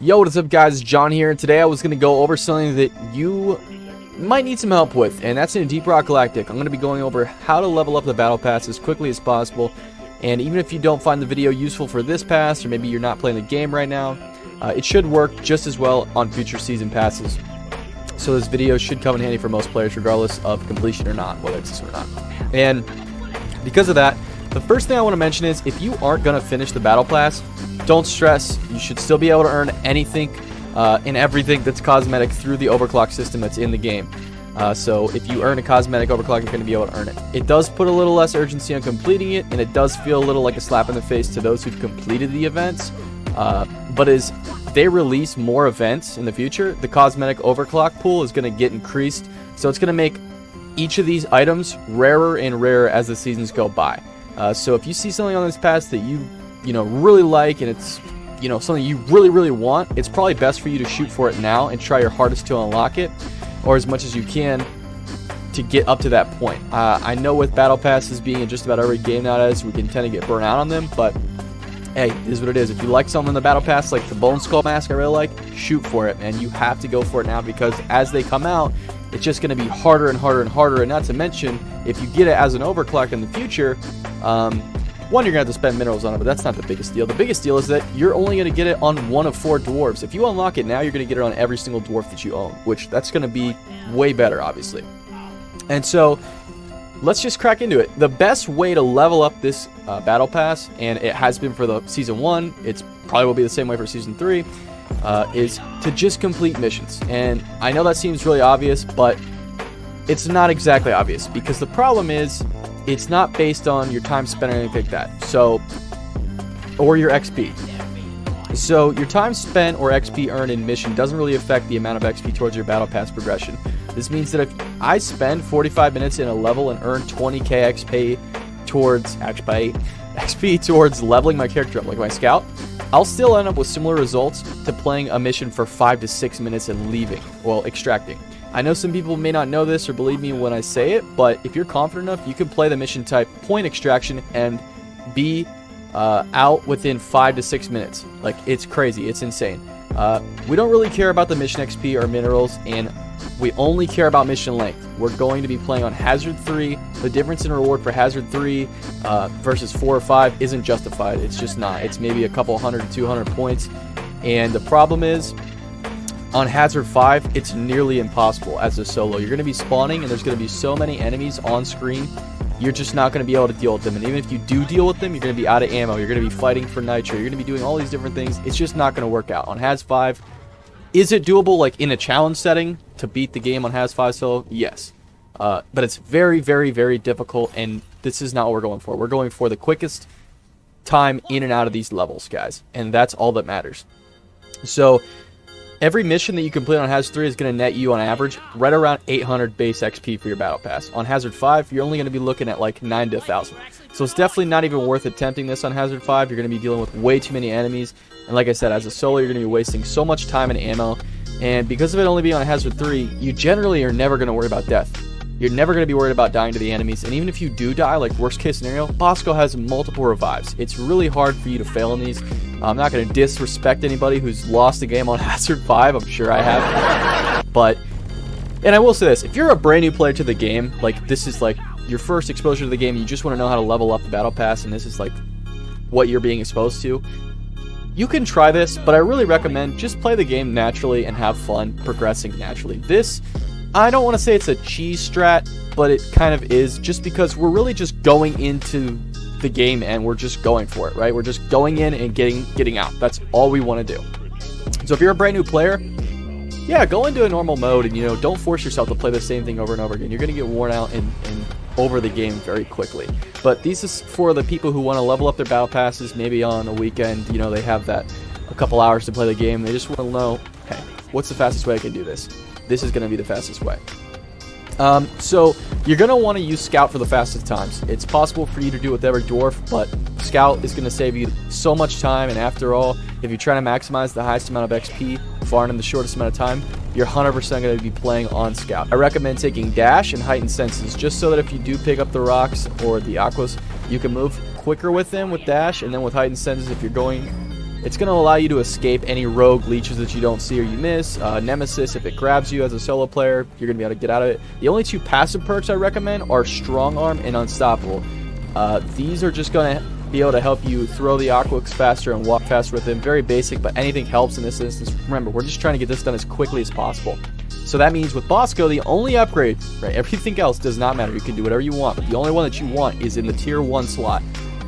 Yo, what's up guys, John here, and today I was going to go over something that you might need some help with, and that's in Deep Rock Galactic. I'm going to be going over how to level up the Battle Pass as quickly as possible, and even if you don't find the video useful for this pass, or maybe you're not playing the game right now, it should work just as well on future season passes. So this video should come in handy for most players regardless of completion or not, whether it's this or not. And because of that, the first thing I want to mention is if you aren't going to finish the Battle Pass, don't stress. You should still be able to earn anything and everything that's cosmetic through the overclock system that's in the game. So if you earn a cosmetic overclock, you're going to be able to earn it. It does put a little less urgency on completing it, and it does feel a little like a slap in the face to those who've completed the events. But as they release more events in the future, the cosmetic overclock pool is going to get increased. So it's going to make each of these items rarer and rarer as the seasons go by. So if you see something on this pass that you really like, and it's something you really want, it's probably best for you to shoot for it now and try your hardest to unlock it, or as much as you can to get up to that point. I know with Battle Passes being in just about every game nowadays, we can tend to get burnt out on them, but hey, it is what it is. If you like something in the Battle Pass, like the Bone Skull Mask I really like, shoot for it, man. You have to go for it now, because as they come out, it's just going to be harder and harder and harder. And not to mention, if you get it as an overclock in the future, one, you're going to have to spend minerals on it, but that's not the biggest deal. The biggest deal is that you're only going to get it on one of 4 dwarves. If you unlock it now, you're going to get it on every single dwarf that you own, which that's going to be way better, obviously. And so let's just crack into it. The best way to level up this Battle Pass, and it has been for the Season 1, it's probably will be the same way for Season 3, is to just complete missions. And I know that seems really obvious, but it's not exactly obvious, because the problem is it's not based on your time spent or anything like that, or your XP. So your time spent or XP earned in mission doesn't really affect the amount of XP towards your Battle Pass progression. This means that if I spend 45 minutes in a level and earn 20k XP towards leveling my character up, like my scout, I'll still end up with similar results to playing a mission for 5 to 6 minutes and leaving, well, extracting. I know some people may not know this or believe me when I say it, but if you're confident enough, you can play the mission type point extraction and be out within 5 to 6 minutes. Like, it's crazy. It's insane. We don't really care about the mission XP or minerals, and we only care about mission length. We're going to be playing on Hazard 3. The difference in reward for Hazard 3 versus 4 or 5 isn't justified. It's just not. It's maybe a couple 100 to 200 points. And the problem is, on Hazard 5, it's nearly impossible as a solo. You're going to be spawning, and there's going to be so many enemies on screen, you're just not going to be able to deal with them. And even if you do deal with them, you're going to be out of ammo. You're going to be fighting for nitro. You're going to be doing all these different things. It's just not going to work out. On Haz 5, is it doable, like in a challenge setting, to beat the game on Haz 5 solo? Yes. But it's very, very, very difficult, and this is not what we're going for. We're going for the quickest time in and out of these levels, guys. And that's all that matters. So every mission that you complete on Hazard 3 is going to net you, on average, right around 800 base XP for your Battle Pass. On Hazard 5, you're only going to be looking at like 9 to 1,000. So it's definitely not even worth attempting this on Hazard 5. You're going to be dealing with way too many enemies. And like I said, as a solo, you're going to be wasting so much time and ammo. And because of it only being on Hazard 3, you generally are never going to worry about death. You're never going to be worried about dying to the enemies. And even if you do die, like worst case scenario, Bosco has multiple revives. It's really hard for you to fail in these. I'm not going to disrespect anybody who's lost a game on Hazard 5. I'm sure I have. But, and I will say this, if you're a brand new player to the game, like this is like your first exposure to the game, you just want to know how to level up the Battle Pass, and this is like what you're being exposed to, you can try this, but I really recommend just play the game naturally and have fun progressing naturally. This, I don't want to say it's a cheese strat, but it kind of is, just because we're really just going into the game and we're just going for it, right? We're just going in and getting out. That's all we want to do. So if you're a brand new player, yeah, go into a normal mode and, don't force yourself to play the same thing over and over again. You're going to get worn out and over the game very quickly. But these is for the people who want to level up their Battle Passes, maybe on a weekend, they have that a couple hours to play the game. They just want to know, hey, what's the fastest way I can do this? This is going to be the fastest way. So you're going to want to use Scout for the fastest times. It's possible for you to do it with every dwarf, but Scout is going to save you so much time, and after all, if you're trying to maximize the highest amount of XP far and in the shortest amount of time, you're 100% going to be playing on Scout. I recommend taking Dash and Heightened Senses, just so that if you do pick up the rocks or the aquas, you can move quicker with them with Dash, and then with Heightened Senses, if you're going It's going to allow you to escape any rogue leeches that you don't see or you miss. Nemesis, if it grabs you as a solo player, you're going to be able to get out of it. The only 2 passive perks I recommend are Strong Arm and Unstoppable. These are just going to be able to help you throw the Aquix faster and walk faster with him. Very basic, but anything helps in this instance. Remember, we're just trying to get this done as quickly as possible. So that means with Bosco, the only upgrade, right, everything else does not matter. You can do whatever you want, but the only one that you want is in the tier 1 slot.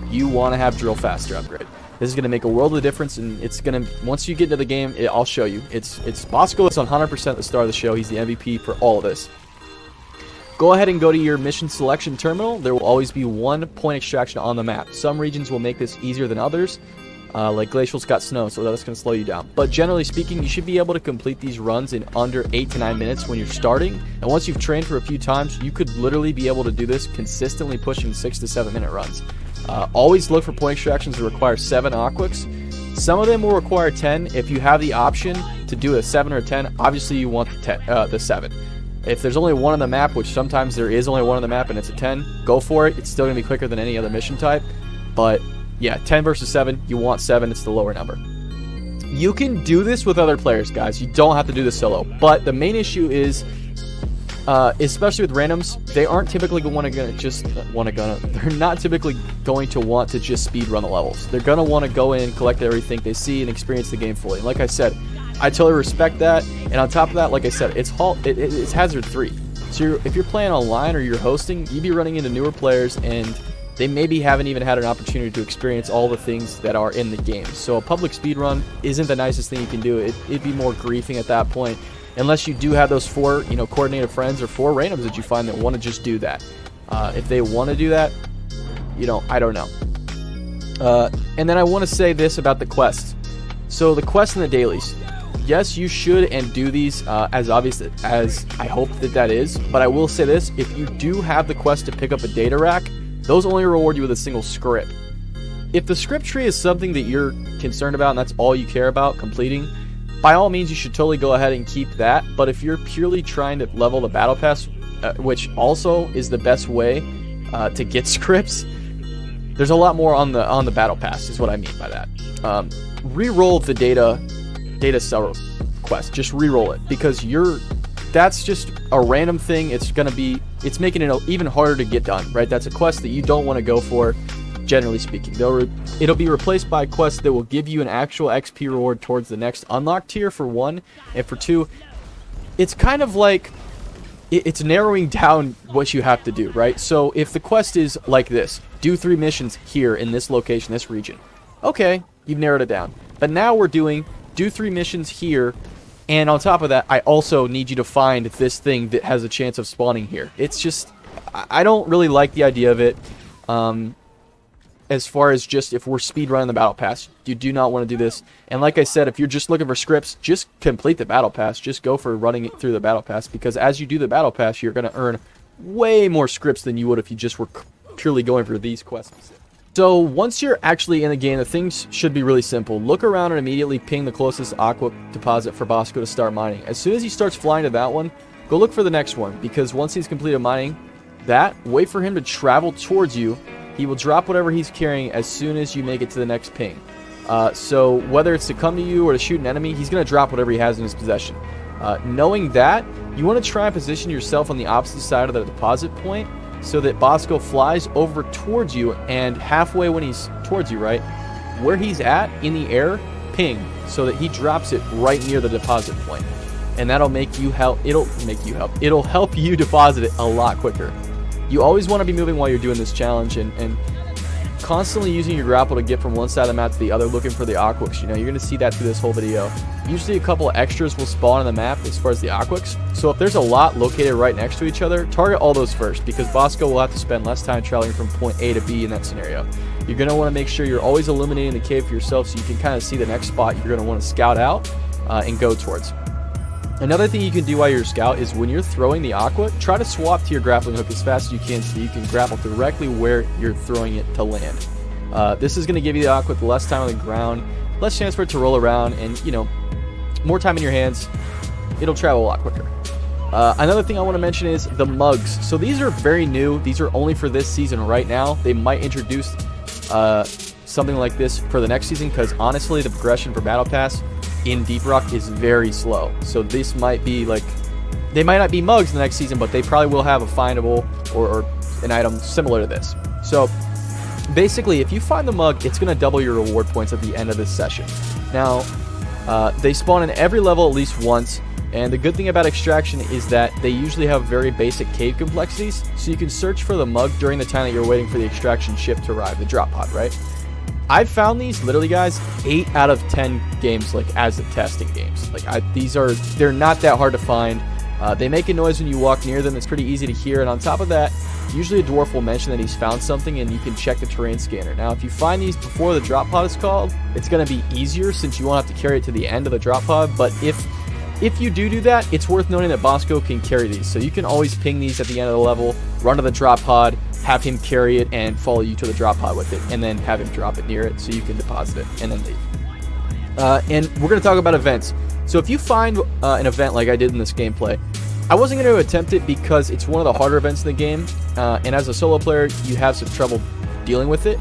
You want to have Drill Faster upgrade. This is going to make a world of difference, and it's going to, once you get into the game, I'll show you. It's Bosco is 100% at the start of the show. He's the MVP for all of this. Go ahead and go to your mission selection terminal. There will always be 1 point extraction on the map. Some regions will make this easier than others. Like Glacial's got snow, so that's going to slow you down. But generally speaking, you should be able to complete these runs in under 8 to 9 minutes when you're starting. And once you've trained for a few times, you could literally be able to do this consistently, pushing 6 to 7 minute runs. Always look for point extractions that require 7 Aquix. Some of them will require 10. If you have the option to do a 7 or a 10, obviously you want the 7. If there's only 1 on the map, which sometimes there is only 1 on the map and it's a 10, go for it. It's still going to be quicker than any other mission type. But yeah, 10 versus 7, you want 7, it's the lower number. You can do this with other players, guys. You don't have to do this solo. But the main issue is, especially with randoms, they aren't typically they're not typically going to want to just speed run the levels. They're going to want to go in, collect everything they see, and experience the game fully. And like I said, I totally respect that. And on top of that, like I said, it's Hazard 3. So if you're playing online or you're hosting, you'd be running into newer players, and they maybe haven't even had an opportunity to experience all the things that are in the game. So a public speedrun isn't the nicest thing you can do. It'd be more griefing at that point, unless you do have those 4, coordinated friends or 4 randoms that you find that want to just do that. If they want to do that, I don't know. And then I want to say this about the quests. So the quests and the dailies. Yes, you should and do these as obvious as I hope that is. But I will say this: if you do have the quest to pick up a data rack, those only reward you with a single script. If the script tree is something that you're concerned about and that's all you care about completing, by all means you should totally go ahead and keep that. But if you're purely trying to level the battle pass, which also is the best way to get scripts, there's a lot more on the battle pass, is what I mean by that. Re-roll the data cell quest. Just re-roll it, because that's just a random thing. It's making it even harder to get done, right? That's a quest that you don't want to go for, generally speaking. It'll be replaced by quests that will give you an actual XP reward towards the next unlock tier, for 1, and for 2, it's kind of like it's narrowing down what you have to do, right? So if the quest is like this: do 3 missions here in this location, this region. Okay, you've narrowed it down. But now we're doing do 3 missions here, and on top of that, I also need you to find this thing that has a chance of spawning here. It's just, I don't really like the idea of it. As far as just if we're speedrunning the Battle Pass, you do not want to do this. And like I said, if you're just looking for scripts, just complete the Battle Pass. Just go for running it through the Battle Pass, because as you do the Battle Pass, you're going to earn way more scripts than you would if you just were purely going for these quests. So once you're actually in the game, the things should be really simple. Look around and immediately ping the closest aqua deposit for Bosco to start mining. As soon as he starts flying to that one, go look for the next one, because once he's completed mining that, wait for him to travel towards you. He will drop whatever he's carrying as soon as you make it to the next ping. So whether it's to come to you or to shoot an enemy, he's going to drop whatever he has in his possession. Knowing that, you want to try and position yourself on the opposite side of the deposit point, so that Bosco flies over towards you, and halfway when he's towards you, right, where he's at in the air, ping, so that he drops it right near the deposit point. And that'll make you help. It'll help you deposit it a lot quicker. You always want to be moving while you're doing this challenge, and constantly using your grapple to get from one side of the map to the other, looking for the Aquix. You're going to see that through this whole video. Usually a couple of extras will spawn on the map as far as the Aquix. So if there's a lot located right next to each other, target all those first, because Bosco will have to spend less time traveling from point A to B in that scenario. You're going to want to make sure you're always illuminating the cave for yourself, so you can kind of see the next spot you're going to want to scout out and go towards. Another thing you can do while you're a scout is when you're throwing the aqua, try to swap to your grappling hook as fast as you can, so you can grapple directly where you're throwing it to land. This is going to give you the aqua with less time on the ground, less chance for it to roll around, and more time in your hands. It'll travel a lot quicker. Another thing I want to mention is the mugs. So these are very new. These are only for this season right now. They might introduce something like this for the next season, because honestly, the progression for Battle Pass in Deep Rock is very slow. So this might be like, they might not be mugs the next season, but they probably will have a findable or an item similar to this. So basically, if you find the mug, it's going to double your reward points at the end of this session. Now, they spawn in every level at least once, and the good thing about extraction is that they usually have very basic cave complexities, so you can search for the mug during the time that you're waiting for the extraction ship to arrive, the drop pod, right? I've found these, literally guys, 8 out of 10 games, like, as the testing games. Like, they're not that hard to find. They make a noise when you walk near them. It's pretty easy to hear, and on top of that, usually a dwarf will mention that he's found something, and you can check the terrain scanner. Now, if you find these before the drop pod is called, it's going to be easier since you won't have to carry it to the end of the drop pod, but if you do that, it's worth noting that Bosco can carry these, so you can always ping these at the end of the level, run to the drop pod, have him carry it, and follow you to the drop pod with it, and then have him drop it near it so you can deposit it, and then leave. And we're going to talk about events. So if you find an event like I did in this gameplay, I wasn't going to attempt it because it's one of the harder events in the game, and as a solo player, you have some trouble dealing with it.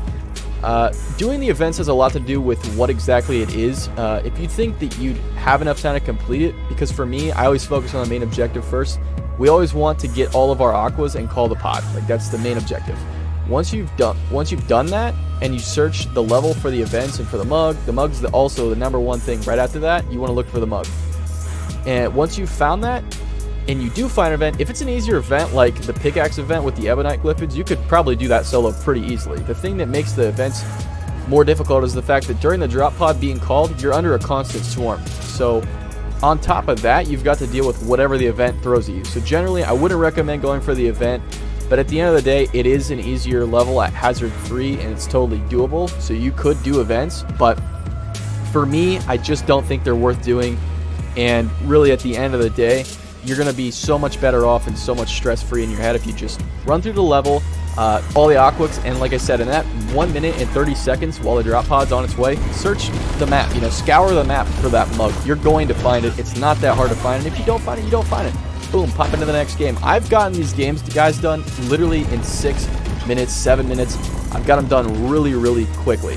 Doing the events has a lot to do with what exactly it is. If you think that you'd have enough time to complete it, because for me, I always focus on the main objective first. We always want to get all of our aquas and call the pod. Like, that's the main objective. Once you've done that, and you search the level for the events and for the mug's also the #1 thing. Right after that, you want to look for the mug. And once you've found that, and you do find an event, if it's an easier event like the pickaxe event with the ebonite glyphids, you could probably do that solo pretty easily. The thing that makes the events more difficult is the fact that during the drop pod being called, you're under a constant swarm. So on top of that, you've got to deal with whatever the event throws at you. So generally, I wouldn't recommend going for the event, but at the end of the day, it is an easier level at Hazard 3, and it's totally doable. So you could do events, but for me, I just don't think they're worth doing. And really, at the end of the day, you're going to be so much better off and so much stress-free in your head if you just run through the level, all the aquas, and like I said, in that 1 minute and 30 seconds while the drop pod's on its way, search the map, scour the map for that mug. You're going to find it. It's not that hard to find, and if you don't find it, you don't find it. Boom, pop into the next game. I've gotten these games, guys, done literally in 6 minutes, 7 minutes. I've got them done really, really quickly.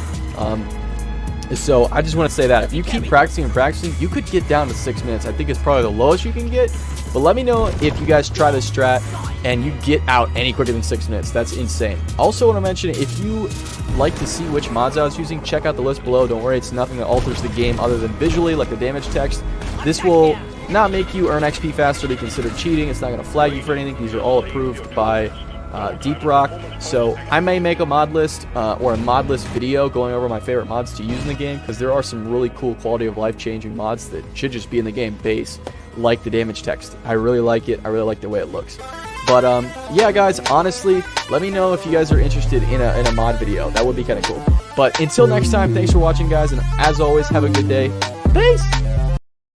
So I just want to say that if you keep practicing and practicing, you could get down to 6 minutes. I think it's probably the lowest you can get. But let me know if you guys try this strat and you get out any quicker than 6 minutes. That's insane. Also want to mention, if you like to see which mods I was using, check out the list below. Don't worry, it's nothing that alters the game other than visually, like the damage text. This will not make you earn XP faster, be considered cheating. It's not going to flag you for anything. These are all approved by Deep Rock. So I may make a mod list or a mod list video going over my favorite mods to use in the game, because there are some really cool quality of life changing mods that should just be in the game base, like the damage text. I really like it. I really like the way it looks. But yeah, guys, honestly, let me know if you guys are interested in a mod video. That would be kind of cool. But until next time, thanks for watching, guys, and as always, have a good day. Peace.